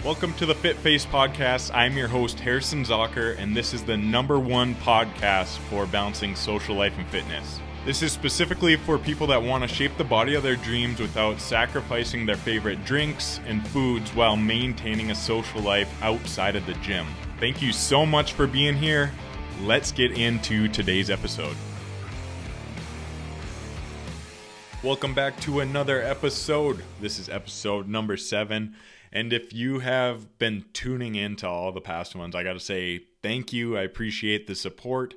Welcome to the Fit Face Podcast. I'm your host, Harrison Zocker, and this is the #1 podcast for balancing social life and fitness. This is specifically for people that want to shape the body of their dreams without sacrificing their favorite drinks and foods while maintaining a social life outside of the gym. Thank you so much for being here. Let's get into today's episode. Welcome back to another episode. This is episode number 7. And if you have been tuning into all the past ones, I got to say thank you. I appreciate the support.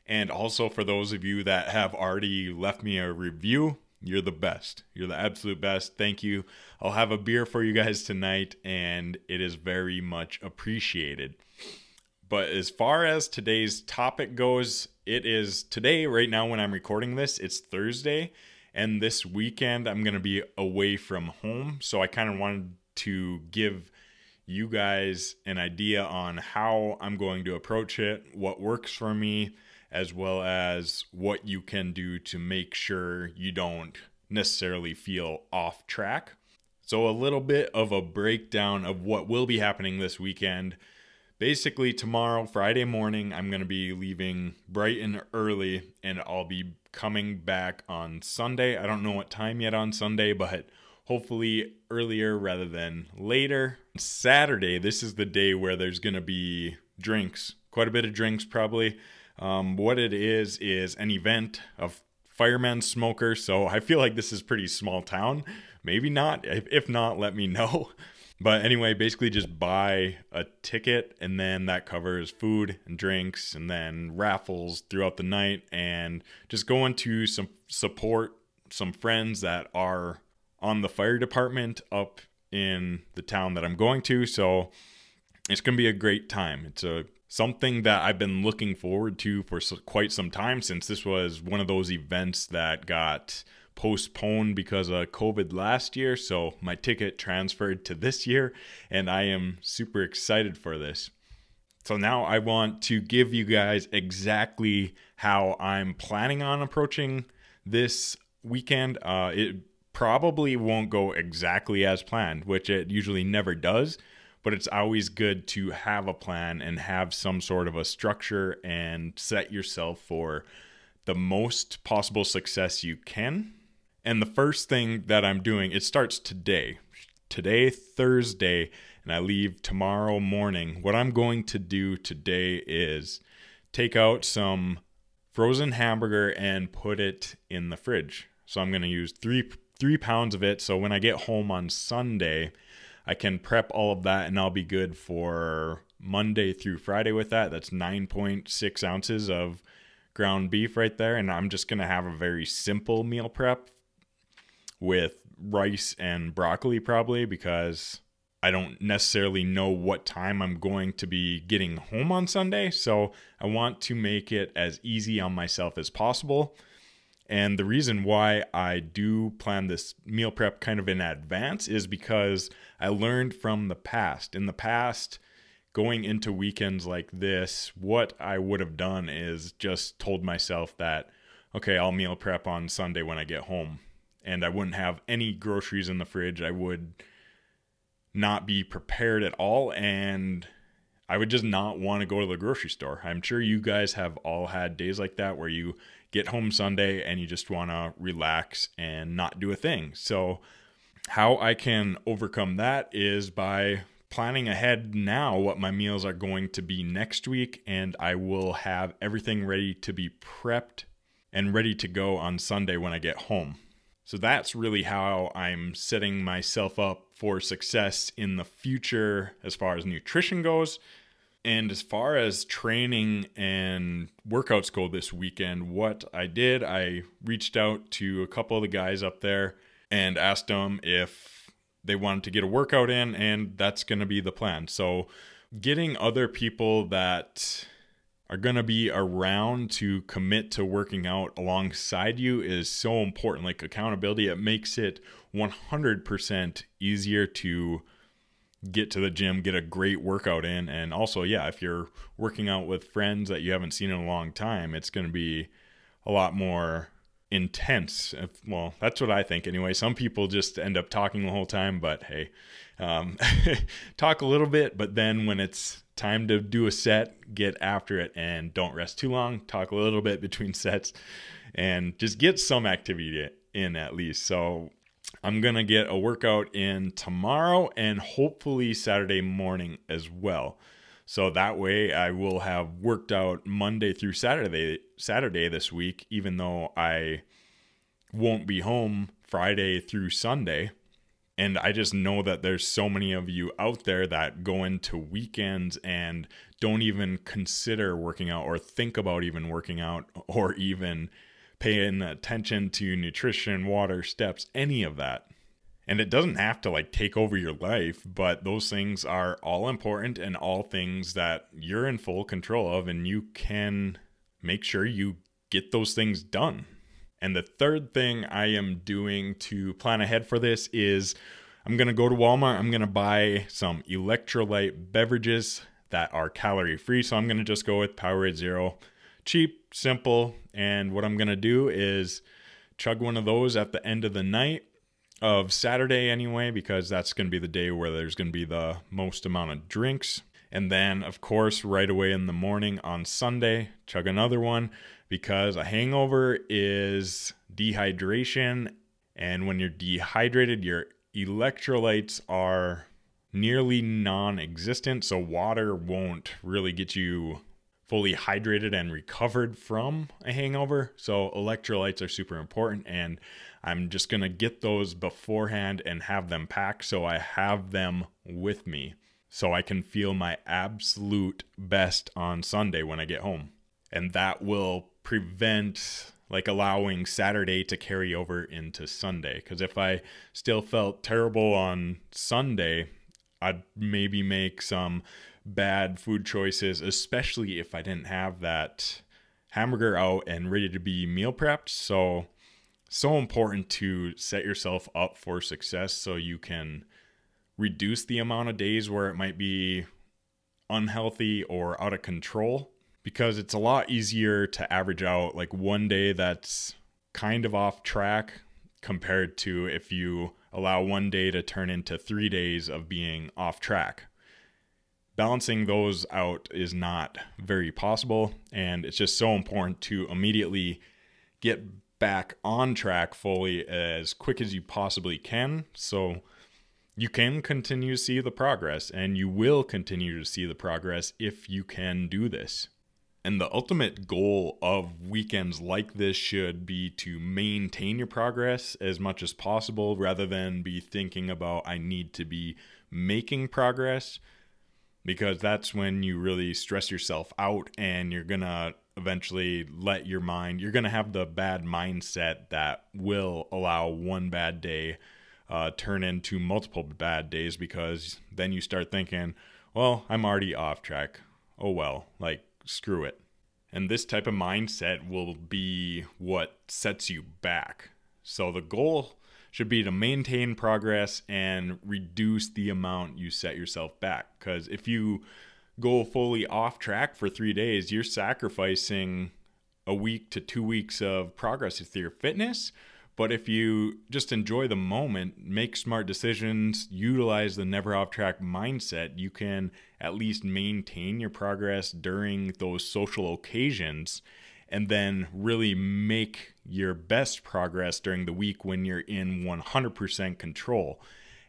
And also for those of you that have already left me a review, you're the best. You're the absolute best. Thank you. I'll have a beer for you guys tonight, and it is very much appreciated. But as far as today's topic goes, it is today, right now when I'm recording this, it's Thursday. And this weekend, I'm going to be away from home. So I kind of wanted to give you guys an idea on how I'm going to approach it, what works for me, as well as what you can do to make sure you don't necessarily feel off track. So a little bit of a breakdown of what will be happening this weekend. Basically tomorrow, Friday morning, I'm going to be leaving bright and early, and I'll be coming back on Sunday. I don't know what time yet on Sunday, but hopefully earlier rather than later. Saturday, this is the day where there's going to be drinks, quite a bit of drinks probably. What it is an event of firemen, smokers. So I feel like this is pretty small town. Maybe not. If not, let me know. But anyway, basically just buy a ticket, and then that covers food and drinks and then raffles throughout the night, and just going to support some friends that are on the fire department up in the town that I'm going to. So it's going to be a great time. It's something that I've been looking forward to for quite some time, since this was one of those events that got postponed because of COVID last year. So my ticket transferred to this year, and I am super excited for this. So now I want to give you guys exactly how I'm planning on approaching this weekend. It probably won't go exactly as planned, which it usually never does, but it's always good to have a plan and have some sort of a structure and set yourself for the most possible success you can. And the first thing that I'm doing, it starts today, Thursday, and I leave tomorrow morning. What I'm going to do today is take out some frozen hamburger and put it in the fridge. So I'm going to use three pounds of it. So when I get home on Sunday, I can prep all of that, and I'll be good for Monday through Friday with that. That's 9.6 ounces of ground beef right there. And I'm just going to have a very simple meal prep with rice and broccoli probably, because I don't necessarily know what time I'm going to be getting home on Sunday. So I want to make it as easy on myself as possible. And the reason why I do plan this meal prep kind of in advance is because I learned from the past. In the past, going into weekends like this, what I would have done is just told myself that, okay, I'll meal prep on Sunday when I get home. And I wouldn't have any groceries in the fridge. I would not be prepared at all, and I would just not want to go to the grocery store. I'm sure you guys have all had days like that where you get home Sunday and you just want to relax and not do a thing. So how I can overcome that is by planning ahead now what my meals are going to be next week, and I will have everything ready to be prepped and ready to go on Sunday when I get home. So that's really how I'm setting myself up for success in the future as far as nutrition goes. And as far as training and workouts go this weekend, what I did, I reached out to a couple of the guys up there and asked them if they wanted to get a workout in, and that's going to be the plan. So getting other people that are going to be around to commit to working out alongside you is so important. Like accountability, it makes it 100% easier to get to the gym, get a great workout in. And also, yeah, if you're working out with friends that you haven't seen in a long time, it's going to be a lot more intense. Well, that's what I think anyway. Some people just end up talking the whole time, but hey, talk a little bit, but then when it's time to do a set, get after it and don't rest too long. Talk a little bit between sets and just get some activity in at least. So I'm going to get a workout in tomorrow and hopefully Saturday morning as well. So that way I will have worked out Monday through Saturday this week, even though I won't be home Friday through Sunday. And I just know that there's so many of you out there that go into weekends and don't even consider working out or think about even working out or even paying attention to nutrition, water, steps, any of that. And it doesn't have to like take over your life, but those things are all important and all things that you're in full control of, and you can make sure you get those things done. And the third thing I am doing to plan ahead for this is I'm going to go to Walmart. I'm going to buy some electrolyte beverages that are calorie free. So I'm going to just go with Powerade Zero. Cheap, simple. And what I'm going to do is chug one of those at the end of the night of Saturday anyway, because that's going to be the day where there's going to be the most amount of drinks. And then, of course, right away in the morning on Sunday, chug another one, because a hangover is dehydration. And when you're dehydrated, your electrolytes are nearly non-existent. So water won't really get you fully hydrated and recovered from a hangover. So electrolytes are super important, and I'm just going to get those beforehand and have them packed so I have them with me so I can feel my absolute best on Sunday when I get home. And that will prevent like allowing Saturday to carry over into Sunday. Because if I still felt terrible on Sunday, I'd maybe make some bad food choices, especially if I didn't have that hamburger out and ready to be meal prepped. So important to set yourself up for success so you can reduce the amount of days where it might be unhealthy or out of control, because it's a lot easier to average out like one day that's kind of off track compared to if you allow one day to turn into 3 days of being off track. Balancing those out is not very possible, and it's just so important to immediately get back on track fully as quick as you possibly can, so you can continue to see the progress, and you will continue to see the progress if you can do this. And the ultimate goal of weekends like this should be to maintain your progress as much as possible, rather than be thinking about I need to be making progress, because that's when you really stress yourself out, and you're gonna eventually let your mind, you're gonna have the bad mindset that will allow one bad day turn into multiple bad days, because then you start thinking, well, I'm already off track. Oh well, like screw it. And this type of mindset will be what sets you back. So the goal should be to maintain progress and reduce the amount you set yourself back. Because if you go fully off track for 3 days, you're sacrificing a week to 2 weeks of progress with your fitness. But if you just enjoy the moment, make smart decisions, utilize the never off track mindset, you can at least maintain your progress during those social occasions, and then really make your best progress during the week when you're in 100% control.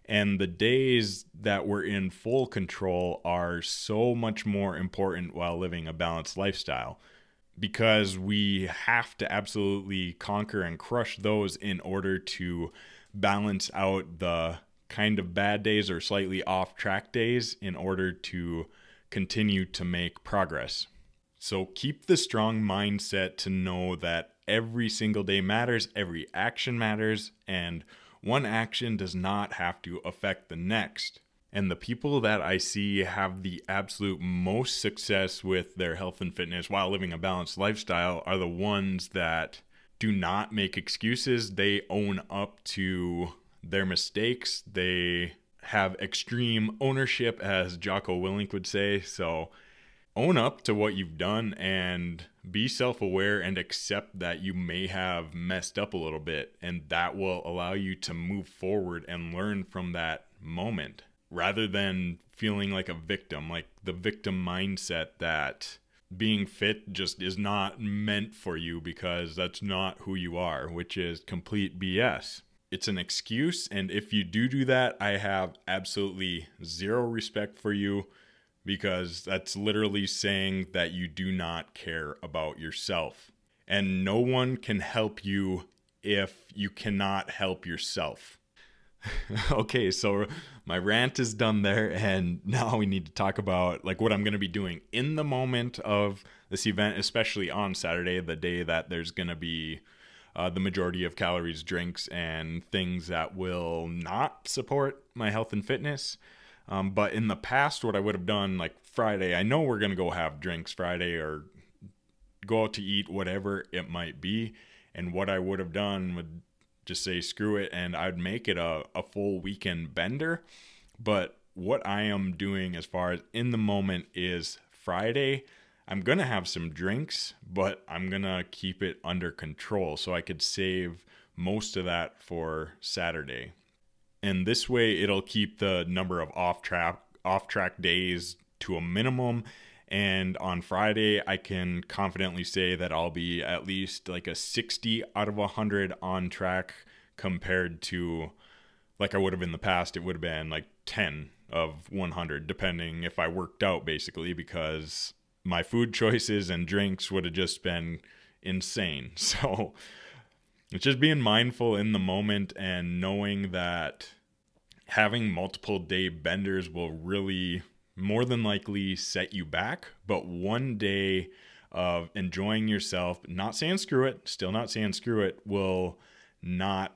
And the days that we're in full control are so much more important while living a balanced lifestyle, because we have to absolutely conquer and crush those in order to balance out the kind of bad days or slightly off track days in order to continue to make progress. So keep the strong mindset to know that every single day matters, every action matters, and one action does not have to affect the next. And the people that I see have the absolute most success with their health and fitness while living a balanced lifestyle are the ones that do not make excuses. They own up to their mistakes. They have extreme ownership, as Jocko Willink would say. So own up to what you've done and be self-aware and accept that you may have messed up a little bit, and that will allow you to move forward and learn from that moment rather than feeling like a victim, like the victim mindset that being fit just is not meant for you because that's not who you are, which is complete BS. It's an excuse, and if you do that, I have absolutely zero respect for you, because that's literally saying that you do not care about yourself. And no one can help you if you cannot help yourself. Okay, so my rant is done there, and now we need to talk about like what I'm going to be doing in the moment of this event, especially on Saturday, the day that there's going to be the majority of calories, drinks, and things that will not support my health and fitness. But in the past, what I would have done, like Friday, I know we're going to go have drinks Friday or go out to eat, whatever it might be. And what I would have done would just say, screw it, and I'd make it a full weekend bender. But what I am doing as far as in the moment is Friday, I'm going to have some drinks, but I'm going to keep it under control so I could save most of that for Saturday. And this way it'll keep the number of off-track days to a minimum. And on Friday, I can confidently say that I'll be at least like a 60 out of 100 on track, compared to like I would have in the past. It would have been like 10 of 100, depending if I worked out, basically, because my food choices and drinks would have just been insane. So it's just being mindful in the moment and knowing that having multiple day benders will really more than likely set you back. But one day of enjoying yourself, not saying screw it, still not saying screw it, will not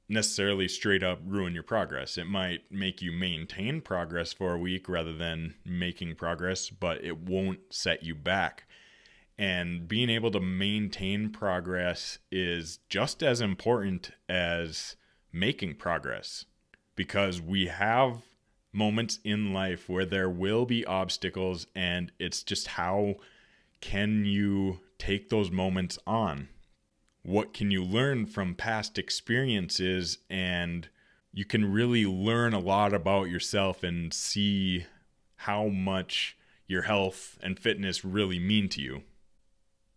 necessarily straight up ruin your progress. It might make you maintain progress for a week rather than making progress, but it won't set you back. And being able to maintain progress is just as important as making progress, because we have moments in life where there will be obstacles, and it's just how can you take those moments on? What can you learn from past experiences? And you can really learn a lot about yourself and see how much your health and fitness really mean to you.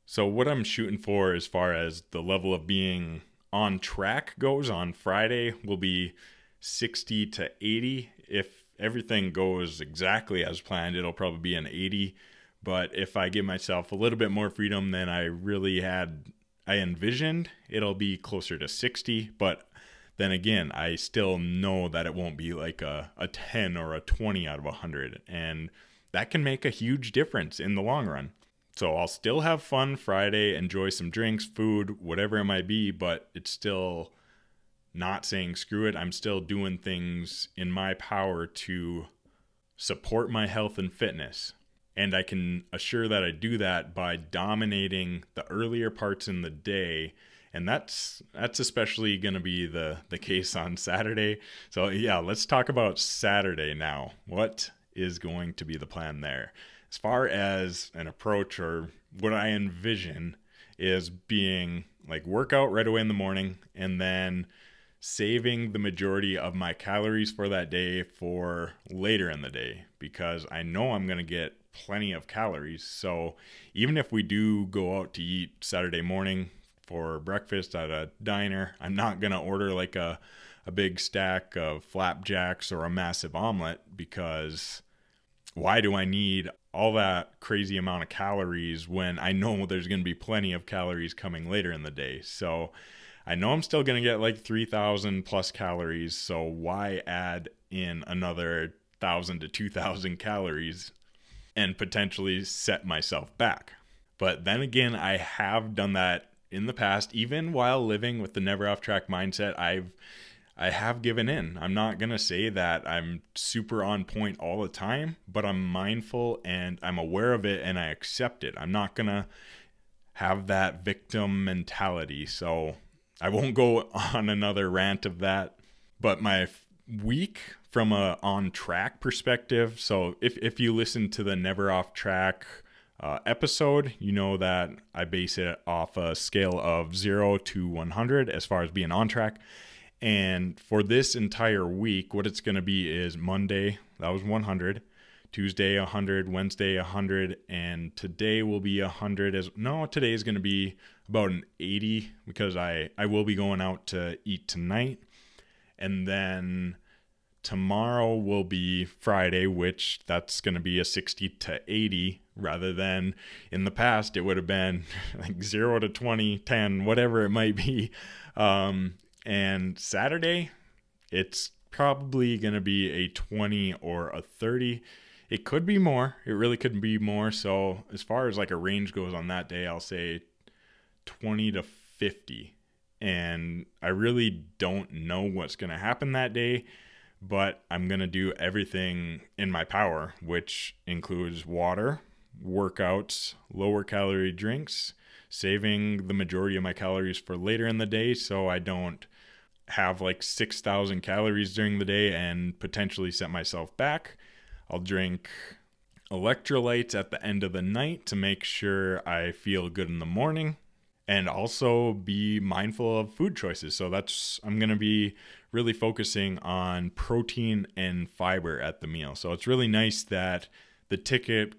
So what I'm shooting for as far as the level of being on track goes on Friday will be 60 to 80. If everything goes exactly as planned, it'll probably be an 80. But if I give myself a little bit more freedom than I envisioned, it'll be closer to 60. But then again, I still know that it won't be like a 10 or a 20 out of 100. And that can make a huge difference in the long run. So I'll still have fun Friday, enjoy some drinks, food, whatever it might be, but it's still not saying screw it. I'm still doing things in my power to support my health and fitness. And I can assure that I do that by dominating the earlier parts in the day. And that's especially going to be the case on Saturday. So yeah, let's talk about Saturday now. What is going to be the plan there? As far as an approach, or what I envision is being like workout right away in the morning, and then saving the majority of my calories for that day for later in the day, because I know I'm going to get plenty of calories. So even if we do go out to eat Saturday morning for breakfast at a diner, I'm not going to order like a big stack of flapjacks or a massive omelet, because why do I need all that crazy amount of calories when I know there's going to be plenty of calories coming later in the day? So I know I'm still going to get like 3,000 plus calories. So why add in another 1,000 to 2,000 calories and potentially set myself back? But then again, I have done that in the past. Even while living with the never off track mindset, I have given in. I'm not going to say that I'm super on point all the time, but I'm mindful and I'm aware of it and I accept it. I'm not going to have that victim mentality. So I won't go on another rant of that. But week from a on track perspective. So if you listen to the Never Off Track episode, you know that I base it off a scale of 0 to 100 as far as being on track. And for this entire week, what it's going to be is Monday, that was 100, Tuesday 100, Wednesday 100, and today will be 100. Today is going to be about an 80 because I will be going out to eat tonight. And then tomorrow will be Friday, which that's going to be a 60 to 80 rather than in the past it would have been like 0 to 20, 10, whatever it might be. And Saturday, it's probably going to be a 20 or a 30. It could be more. It really could be more. So as far as like a range goes on that day, I'll say 20 to 50. And I really don't know what's going to happen that day, but I'm going to do everything in my power, which includes water, workouts, lower calorie drinks, saving the majority of my calories for later in the day so I don't have like 6,000 calories during the day and potentially set myself back. I'll drink electrolytes at the end of the night to make sure I feel good in the morning, and also be mindful of food choices. So I'm going to be really focusing on protein and fiber at the meal. So it's really nice that the ticket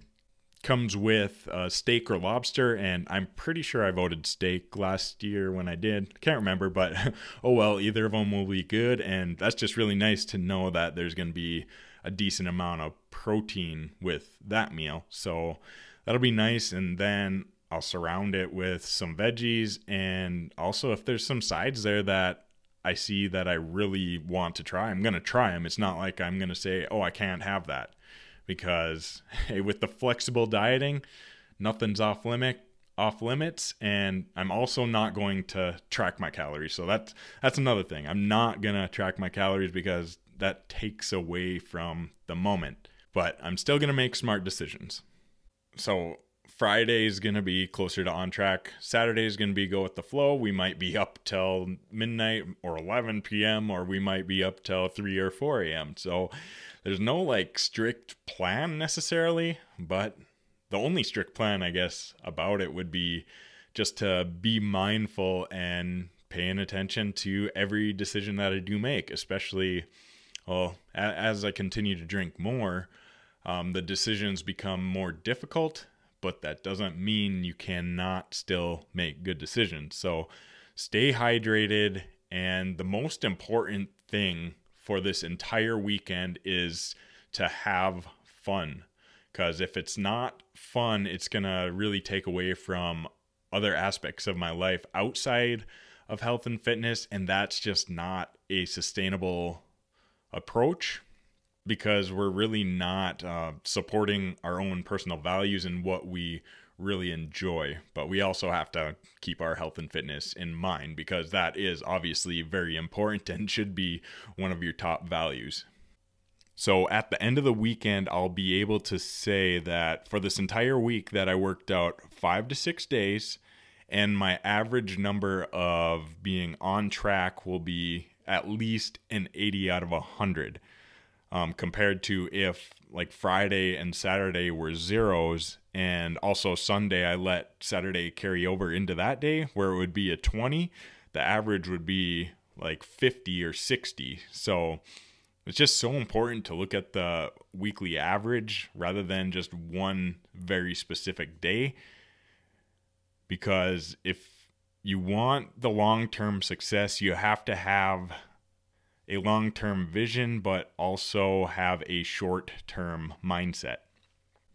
comes with steak or lobster, and I'm pretty sure I voted steak last year when I did. Can't remember, but oh well, either of them will be good, and that's just really nice to know that there's going to be a decent amount of protein with that meal. So that'll be nice, and then I'll surround it with some veggies, and also if there's some sides there that I see that I really want to try, I'm going to try them. It's not like I'm going to say, oh, I can't have that. Because hey, with the flexible dieting, nothing's off limits, and I'm also not going to track my calories. So that's another thing. I'm not gonna track my calories because that takes away from the moment. But I'm still gonna make smart decisions. So Friday is gonna be closer to on track. Saturday is gonna be go with the flow. We might be up till midnight or 11 p.m. or we might be up till 3 or 4 a.m. So there's no like strict plan necessarily, but the only strict plan, I guess, about it would be just to be mindful and paying attention to every decision that I do make, especially as I continue to drink more, the decisions become more difficult, but that doesn't mean you cannot still make good decisions. So stay hydrated, and the most important thing for this entire weekend is to have fun, because if it's not fun, it's gonna really take away from other aspects of my life outside of health and fitness, and that's just not a sustainable approach, because we're really not supporting our own personal values and what we really enjoy. But we also have to keep our health and fitness in mind, because that is obviously very important and should be one of your top values. So at the end of the weekend, I'll be able to say that for this entire week that I worked out 5 to 6 days, and my average number of being on track will be at least an 80 out of 100. Compared to if like Friday and Saturday were zeros, and also Sunday I let Saturday carry over into that day where it would be a 20, the average would be like 50 or 60. So it's just so important to look at the weekly average rather than just one very specific day, because if you want the long-term success, you have to have a long-term vision, but also have a short-term mindset.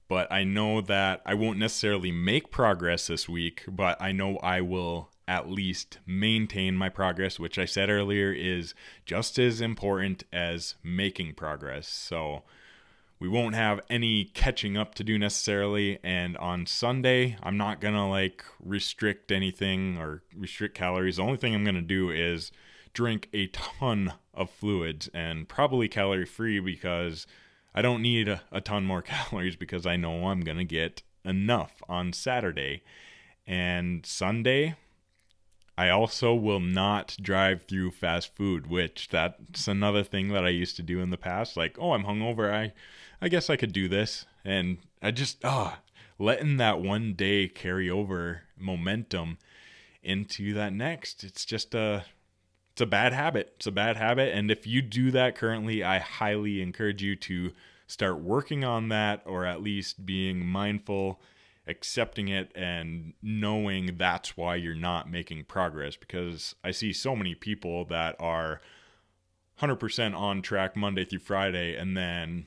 But I know that I won't necessarily make progress this week, but I know I will at least maintain my progress, which I said earlier is just as important as making progress. So we won't have any catching up to do necessarily. And on Sunday, I'm not gonna like restrict anything or restrict calories. The only thing I'm gonna do is drink a ton of fluids, and probably calorie free, because I don't need a ton more calories, because I know I'm gonna get enough on Saturday. And Sunday, I also will not drive through fast food, which that's another thing that I used to do in the past. Like, oh, I'm hungover. I guess I could do this. And I just, letting that one day carry over momentum into that next. It's a bad habit. It's a bad habit. And if you do that currently, I highly encourage you to start working on that, or at least being mindful, accepting it, and knowing that's why you're not making progress. Because I see so many people that are 100% on track Monday through Friday, and then,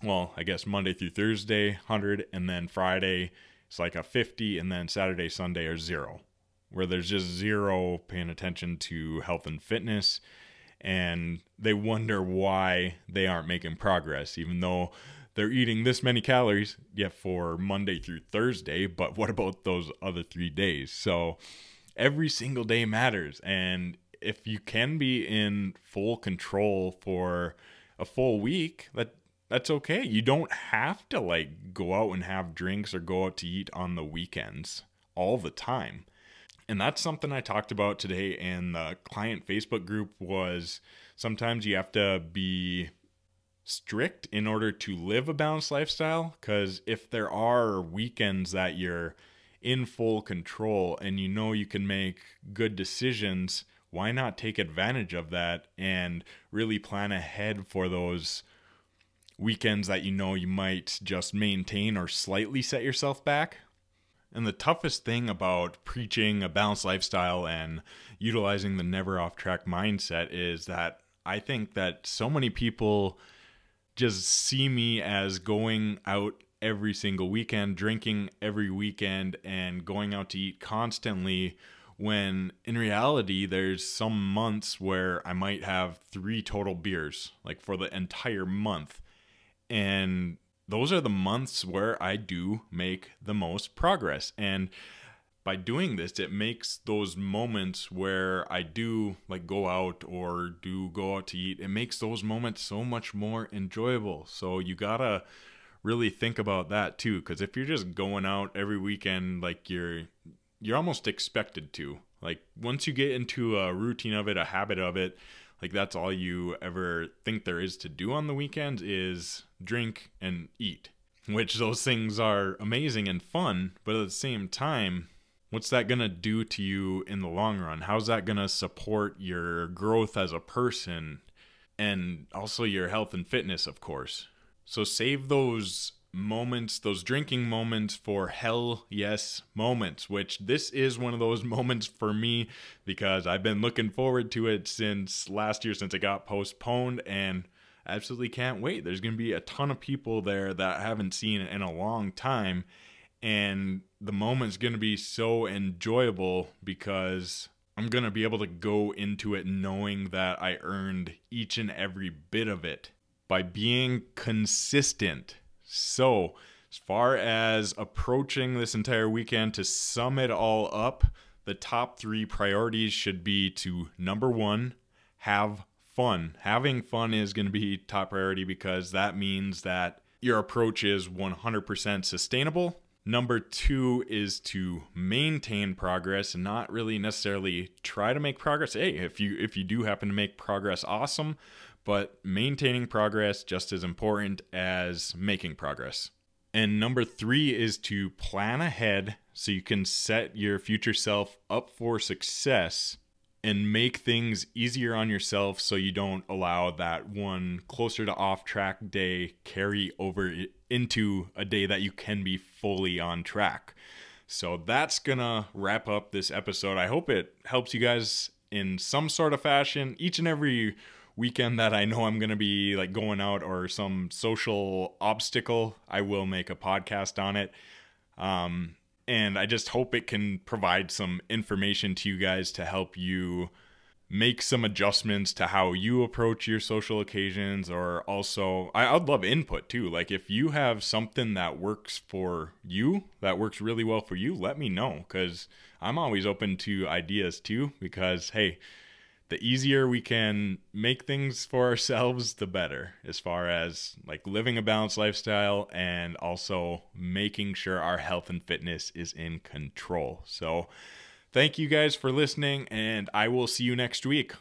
well, I guess Monday through Thursday, 100, and then Friday it's like a 50, and then Saturday, Sunday are 0, where there's just zero paying attention to health and fitness, and they wonder why they aren't making progress, even though they're eating this many calories, yet for Monday through Thursday, but what about those other 3 days? So every single day matters, and if you can be in full control for a full week, that's okay. You don't have to like go out and have drinks or go out to eat on the weekends all the time. And that's something I talked about today in the client Facebook group, was sometimes you have to be strict in order to live a balanced lifestyle. Because if there are weekends that you're in full control and you know you can make good decisions, why not take advantage of that and really plan ahead for those weekends that you know you might just maintain or slightly set yourself back? And the toughest thing about preaching a balanced lifestyle and utilizing the never off track mindset is that I think that so many people just see me as going out every single weekend, drinking every weekend, and going out to eat constantly, when in reality there's some months where I might have 3 total beers, like for the entire month. And those are the months where I do make the most progress. And by doing this, it makes those moments where I do like go out or do go out to eat, it makes those moments so much more enjoyable. So you gotta really think about that too, because if you're just going out every weekend, like you're almost expected to. Like once you get into a routine of it, a habit of it, like that's all you ever think there is to do on the weekends is drink and eat, which those things are amazing and fun, but at the same time, what's that going to do to you in the long run? How's that going to support your growth as a person and also your health and fitness, of course? So save those moments, those drinking moments, for hell yes moments, which this is one of those moments for me because I've been looking forward to it since last year, since it got postponed, and absolutely can't wait. There's going to be a ton of people there that I haven't seen in a long time, and the moment's going to be so enjoyable because I'm going to be able to go into it knowing that I earned each and every bit of it by being consistent. So, as far as approaching this entire weekend, to sum it all up, the top 3 priorities should be to, number 1, have fun. Having fun is going to be top priority because that means that your approach is 100% sustainable. Number 2 is to maintain progress and not really necessarily try to make progress. Hey, if you do happen to make progress, awesome. But maintaining progress just as important as making progress. And number 3 is to plan ahead so you can set your future self up for success and make things easier on yourself so you don't allow that one closer to off track day carry over into a day that you can be fully on track. So that's gonna wrap up this episode. I hope it helps you guys in some sort of fashion. Each and every weekend that I know I'm going to be like going out or some social obstacle, I will make a podcast on it. And I just hope it can provide some information to you guys to help you make some adjustments to how you approach your social occasions. Or also, I'd love input too. Like if you have something that works for you, that works really well for you, let me know, because I'm always open to ideas too, because hey, the easier we can make things for ourselves, the better, as far as like living a balanced lifestyle and also making sure our health and fitness is in control. So Thank you guys for listening, and I will see you next week.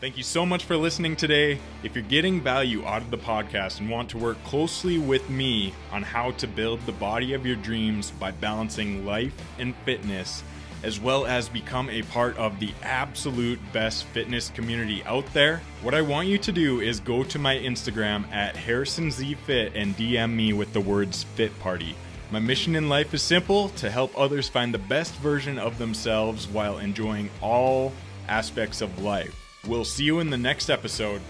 Thank you so much for listening today. If you're getting value out of the podcast and want to work closely with me on how to build the body of your dreams by balancing life and fitness, as well as become a part of the absolute best fitness community out there, what I want you to do is go to my Instagram at HarrisonZFit and DM me with the words Fit Party. My mission in life is simple: to help others find the best version of themselves while enjoying all aspects of life. We'll see you in the next episode.